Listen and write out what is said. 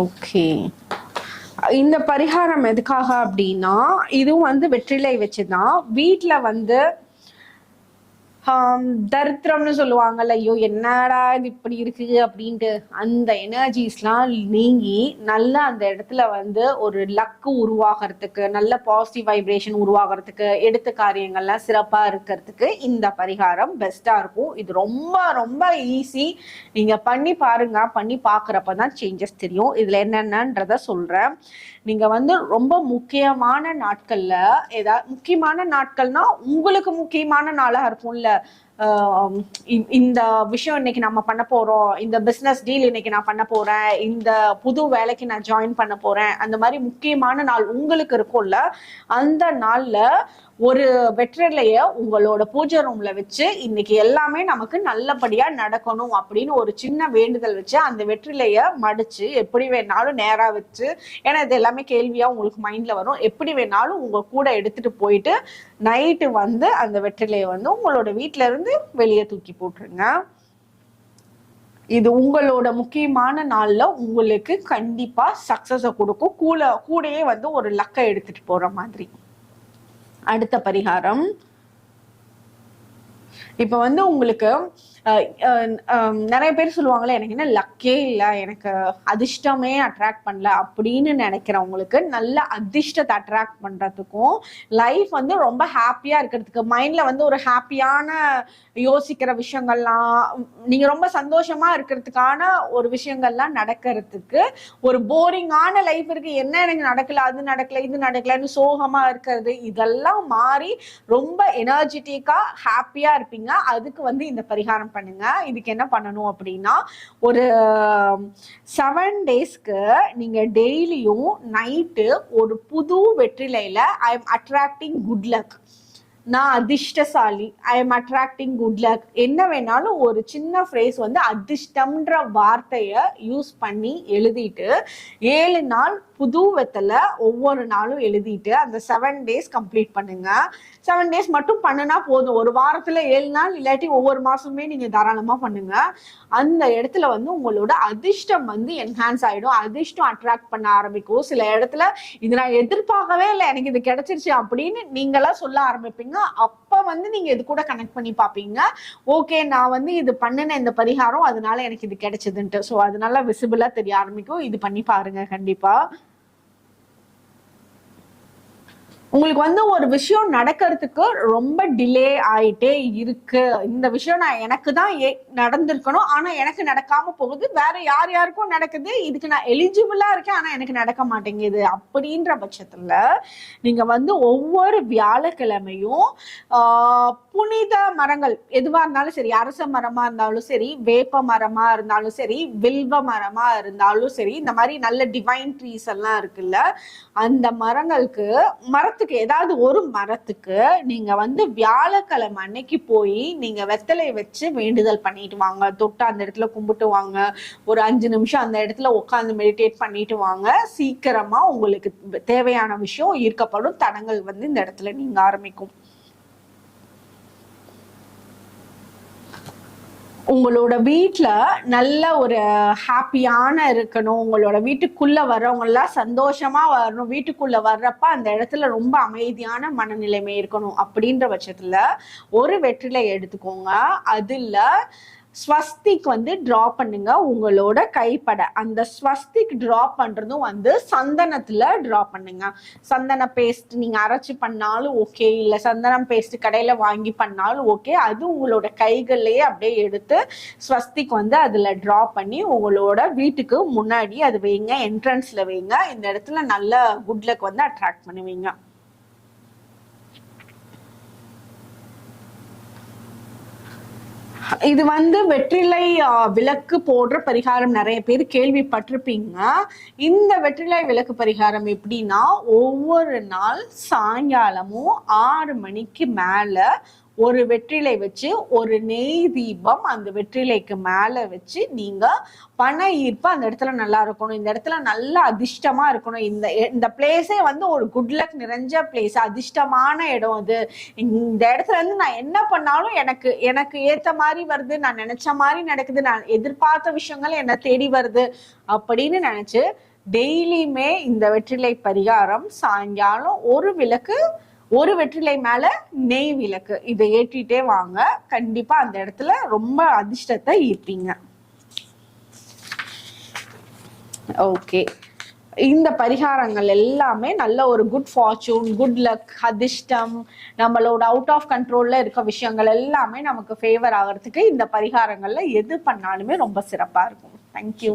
Okay. இந்த பரிகாரம் எதுக்காக அப்படின்னா, இதுவும் வந்து வெற்றிலை வச்சுதான் வீட்டுல வந்து தரித்திரம்னு சொல்லுவாங்கல்ல, ஐயோ என்னடா இது இப்படி இருக்கு அப்படின்ட்டு அந்த எனர்ஜிஸ்லாம் நீங்கி நல்ல அந்த இடத்துல வந்து ஒரு லக்கு உருவாகிறதுக்கு, நல்ல பாசிட்டிவ் வைப்ரேஷன் உருவாகிறதுக்கு, எடுத்த காரியங்கள்லாம் சிறப்பா இருக்கிறதுக்கு இந்த பரிகாரம் பெஸ்டா இருக்கும். இது ரொம்ப ரொம்ப ஈஸி. நீங்க பண்ணி பாருங்க. பண்ணி பாக்குறப்பதான் சேஞ்சஸ் தெரியும். இதுல என்னென்னன்றத சொல்றேன். நீங்க வந்து ரொம்ப முக்கியமான நாட்கள்ல, ஏதாவது முக்கியமான நாட்கள்னா உங்களுக்கு முக்கியமான நாளா இருக்கும்ல, இந்த விஷயம் இன்னைக்கு நம்ம பண்ண போறோம், இந்த பிசினஸ் டீல் இன்னைக்கு நான் பண்ண போறேன், இந்த புது வேலைக்கு நான் ஜாயின் பண்ண போறேன், அந்த மாதிரி முக்கியமான நாள் உங்களுக்கு இருக்கும்ல, அந்த நாள்ல ஒரு வெற்றிலைய உங்களோட பூஜை ரூம்ல வச்சு இன்னைக்கு எல்லாமே நமக்கு நல்லபடியா நடக்கணும் அப்படின்னு ஒரு சின்ன வேண்டுதல் வச்சு அந்த வெற்றிலைய மடிச்சு எப்படி வேணாலும் நேரா வச்சு, ஏன்னா இது எல்லாமே கேள்வியா உங்களுக்கு மைண்ட்ல வரும், எப்படி வேணாலும் உங்க கூட எடுத்துட்டு போயிட்டு நைட்டு வந்து அந்த வெற்றிலைய வந்து உங்களோட வீட்டுல இருந்து வெளியே தூக்கி போட்டுருங்க. இது உங்களோட முக்கியமான நாள்ல உங்களுக்கு கண்டிப்பா சக்சஸ கொடுக்கும். கூடயே வந்து ஒரு லக்கை எடுத்துட்டு போற மாதிரி. அடுத்த பரிகாரம், இப்ப வந்து உங்களுக்கு நிறைய பேர் சொல்லுவாங்களே, எனக்கு என்ன லக்கே இல்லை, எனக்கு அதிர்ஷ்டமே அட்ராக்ட் பண்ணல அப்படின்னு நினைக்கிறவங்களுக்கு நல்ல அதிர்ஷ்டத்தை அட்ராக்ட் பண்றதுக்கும், லைஃப் வந்து ரொம்ப ஹாப்பியா இருக்கிறதுக்கு, மைண்ட்ல வந்து ஒரு ஹாப்பியான யோசிக்கிற விஷயங்கள்லாம், நீங்க ரொம்ப சந்தோஷமா இருக்கிறதுக்கான ஒரு விஷயங்கள்லாம் நடக்கிறதுக்கு, ஒரு போரிங்கான லைஃப் இருக்கு, என்ன எனக்கு நடக்கல, அது நடக்கல, இது நடக்கலன்னு சோகமா இருக்கிறது, இதெல்லாம் மாறி ரொம்ப எனர்ஜெட்டிக்கா ஹாப்பியா இருப்பீங்க. அதுக்கு வந்து இந்த பரிகாரம் பண்ணுங்க. இதுக்கு என்ன பண்ணணும் அப்படின்னா, ஒரு 7 டேஸ்க்கு நீங்க டெய்லியும் நைட்டு ஒரு புது வெற்றிலையில I am attracting good luck, நான் அதிர்ஷ்டசாலி, I am attracting good luck, என்ன வேணாலும் ஒரு சின்ன ஃப்ரேஸ் வந்து அதிர்ஷ்டம்ன்ற வார்த்தைய யூஸ் பண்ணி எழுதிட்டு 7 நாள் புது வெத்தலை ஒவ்வொரு நாளும் எழுதிட்டு அந்த 7 டேஸ் கம்ப்ளீட் பண்ணுங்க. 7 டேஸ் மட்டும் பண்ணுனா போதும். ஒரு வாரத்துல 7 நாள் இல்லாட்டி ஒவ்வொரு மாசமே நீங்க தாராளமா பண்ணுங்க. அந்த இடத்துல வந்து உங்களோட அதிர்ஷ்டம் வந்து என்ஹான்ஸ் ஆயிடும், அதிர்ஷ்டம் அட்ராக்ட் பண்ண ஆரம்பிக்கும். சில இடத்துல இது நான் எதிர்பார்க்கவே இல்லை, எனக்கு இது கிடைச்சிருச்சு அப்படின்னு நீங்களா சொல்ல ஆரம்பிப்பீங்க. அப்ப வந்து நீங்க இது கூட கனெக்ட் பண்ணி பாப்பீங்க, ஓகே நான் வந்து இது பண்ணின இந்த பரிகாரம் அதனால எனக்கு இது கிடைச்சதுன்ட்டு. ஸோ அதனால விசிபிளா தெரிய ஆரம்பிக்கும். இது பண்ணி பாருங்க கண்டிப்பா. உங்களுக்கு வந்து ஒரு விஷயம் நடக்கிறதுக்கு ரொம்ப டிலே ஆயிட்டே இருக்கு, இந்த விஷயம் நான் எனக்கு தான் நடந்திருக்கணும் ஆனா எனக்கு நடக்காம போகுது, வேற யாருக்கும் நடக்குது, இதுக்கு நான் எலிஜிபிளா இருக்கேன் ஆனா எனக்கு நடக்க மாட்டேங்குது அப்படின்ற பட்சத்துல நீங்க வந்து ஒவ்வொரு வியாழக்கிழமையும் புனித மரங்கள் எதுவா இருந்தாலும் சரி, அரச மரமா இருந்தாலும் சரி, வேப்ப மரமா இருந்தாலும் சரி, வில்வ மரமா இருந்தாலும் சரி, இந்த மாதிரி நல்ல டிவைன் ட்ரீஸ் எல்லாம் இருக்குல்ல, அந்த மரத்துக்கு ஏதாவது ஒரு மரத்துக்கு நீங்க வந்து வியாழக்கிழமை அன்னைக்கு போய் நீங்க வெத்தலை வச்சு வேண்டுதல் பண்ணிட்டு வாங்க. தொட்டு அந்த இடத்துல கும்பிட்டு வாங்க. ஒரு 5 நிமிஷம் அந்த இடத்துல உட்காந்து மெடிடேட் பண்ணிட்டு வாங்க. சீக்கிரமா உங்களுக்கு தேவையான விஷயம் ஈர்க்கப்படும், தடங்கள் வந்து இந்த இடத்துல நீங்க ஆரம்பிக்கும். உங்களோட வீட்டுல நல்ல ஒரு ஹாப்பியான இருக்கணும், உங்களோட வீட்டுக்குள்ள வர்றவங்க எல்லாம் சந்தோஷமா வரணும், வீட்டுக்குள்ள வர்றப்ப அந்த இடத்துல ரொம்ப அமைதியான மனநிலைமை இருக்கணும். அப்படின்ற பட்சத்துல ஒரு வெற்றிலை எடுத்துக்கோங்க, அதுல ஸ்வஸ்திக் வந்து டிரா பண்ணுங்க உங்களோட கைப்பட. அந்த ஸ்வஸ்திக் டிரா பண்றதும் வந்து சந்தனத்துல டிரா பண்ணுங்க. சந்தன பேஸ்ட் நீங்க அரைச்சு பண்ணாலும் ஓகே, இல்ல சந்தனம் பேஸ்ட் கடையில வாங்கி பண்ணாலும் ஓகே, அது உங்களோட கைகள்லயே அப்படியே எடுத்து ஸ்வஸ்திக் வந்து அதுல டிரா பண்ணி உங்களோட வீட்டுக்கு முன்னாடி அது வைங்க, என்ட்ரன்ஸ்ல வைங்க. இந்த இடத்துல நல்ல குட் லக் வந்து அட்ராக்ட் பண்ணுவீங்க. இது வந்து வெற்றிலை விளக்கு போடுற பரிகாரம் நிறைய பேர் கேள்விப்பட்டிருப்பீங்க. இந்த வெற்றிலை விளக்கு பரிகாரம் எப்படின்னா, ஒவ்வொரு நாள் சாயங்காலமும் 6 மணிக்கு மேல ஒரு வெற்றிலை வச்சு ஒரு நெய் தீபம் அந்த வெற்றிலைக்கு மேல வச்சு நீங்க பண ஈர்ப்பு அந்த இடத்துல நல்லா இருக்கணும், இந்த இடத்துல நல்ல அதிர்ஷ்டமா இருக்கணும், இந்த பிளேஸே வந்து ஒரு குட் லக் நிறைஞ்ச பிளேஸ், அதிர்ஷ்டமான இடம் அது, இந்த இடத்துல இருந்து நான் என்ன பண்ணாலும் எனக்கு எனக்கு ஏத்த மாதிரி வருது, நான் நினைச்ச மாதிரி நடக்குது, நான் எதிர்பார்த்த விஷயங்கள் என்ன தேடி வருது அப்படின்னு நினைச்சு டெய்லியுமே இந்த வெற்றிலை பரிகாரம் சாயங்காலம் ஒரு வெற்றிலை மேல நெய் விளக்கு இதை ஏற்றிட்டே வாங்க. கண்டிப்பா அந்த இடத்துல ரொம்ப அதிர்ஷ்டத்தை ஈர்ப்பீங்க. ஓகே, இந்த பரிகாரங்கள் எல்லாமே நல்ல ஒரு குட் ஃபார்ச்சூன், குட் லக், அதிர்ஷ்டம், நம்மளோட அவுட் ஆஃப் கண்ட்ரோல்ல இருக்க விஷயங்கள் எல்லாமே நமக்கு ஃபேவர் ஆகிறதுக்கு இந்த பரிகாரங்கள்ல எது பண்ணாலுமே ரொம்ப சிறப்பா இருக்கும். தேங்க்யூ.